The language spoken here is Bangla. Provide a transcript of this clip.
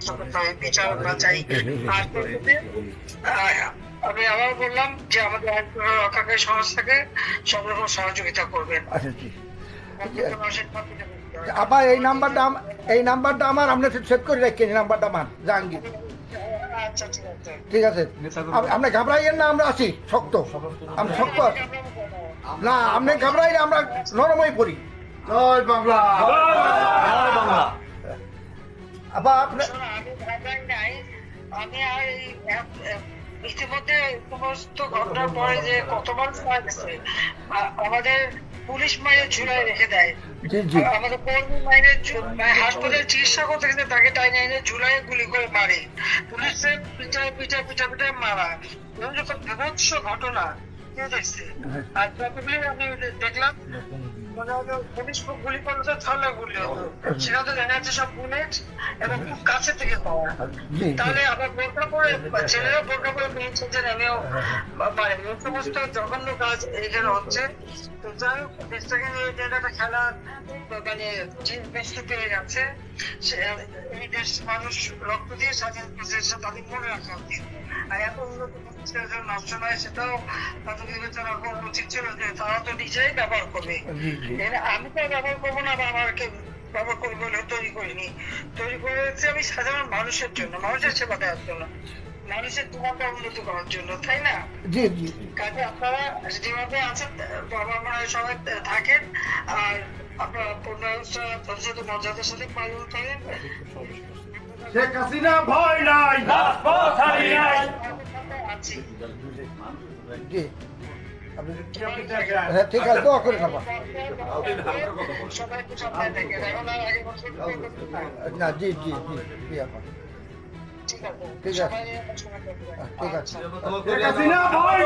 ব্যবস্থা করতে হবে, বিচার বা চাই। আর আমি আবার বললাম যে আমাদের আইন রক্ষাকারী সংস্থাকে সব রকম সহযোগিতা করবেন। আচ্ছা জি। আবার এই নাম্বারটা আমার আপনি সেভ করে রাখেন, এই নাম্বারটা আমার জাহাঙ্গীর। আচ্ছা ঠিক আছে। ঠিক আছে, আপনি ঘাবড়াইয়েন না, আমরা আছি শক্ত, আমরা শক্ত আছি। না আপনি ঘাবড়াইলে আমরা নরমই পড়ি। জয় বাংলা। জয় বাংলা। আবার আপনার আমি ভাবলাম নাই, আমি আর ইতিমধ্যে সমস্ত ঘটনার পরে যে কত মানুষ মারা গেছে, আমাদের পুলিশ মায়ের ঝুলায় রেখে দেয়। জি জি আমাদের কর্মী মায়ের হাসপাতালে চিকিৎসা করতে গেলে তাকে টাইনে এনে ঝুলায় গুলি করে মারে, পুলিশের পিটায় মারা। এরকম যখন বিভৎস ঘটনা কেউ দেখছে। আর যতগুলি আমি দেখলাম মনে হলো পুলিশ গুলি করলে তো থালা গুলি হতো, সেটা তো দেখা যাচ্ছে সব বুলেট এবং খুব কাছে থেকে পাওয়া। তাহলে আবার বোরকা পরে ছেলেরা বোরকা পরে মেয়ে ছেলে নেমেও পারে। এই সমস্ত জঘন্য কাজ এখানে হচ্ছে। তো যাই হোক, দেশটাকে নিয়ে এটা একটা খেলা মানে বস্তু পেয়ে যাচ্ছে। এই দেশ মানুষ রক্ত দিয়ে স্বাধীন করেছে, তাদের মনে রাখা উচিত। আর এত উন্নত নষ্ট নয় সেটাও তাদের বিবেচনা করা উচিত ছিল যে তারা তো নিজেই ব্যবহার করবে। আমি তো ব্যবহার করবো না বা আমাকে ব্যবহার করবো বলে তৈরি করিনি, তৈরি করেছি আমি সাধারণ মানুষের জন্য, মানুষের সেবা দেওয়ার জন্য, মানুষের জীবনটা উন্নত করার জন্য, তাই না? জি জি কাজে আপনারা যেভাবে আছেন বাবা মারা সবাই থাকেন, আর আপনারা পরিষদ মর্যাদার সাথে পালন করেন। শেখ হাসিনা ভয় নাই, রাজপথ হারি নাই। আছি। জি হ্যাঁ ঠিক আছে, দোয়া করে খাবা। সবাই একটু সাবধানে থাকেন, এখন আর আগে বছর না জি জি জি জি আপা, ঠিক আছে, ঠিক আছে। সবাই সময় করবেন। ঠিক আছে। শেখ হাসিনা ভয়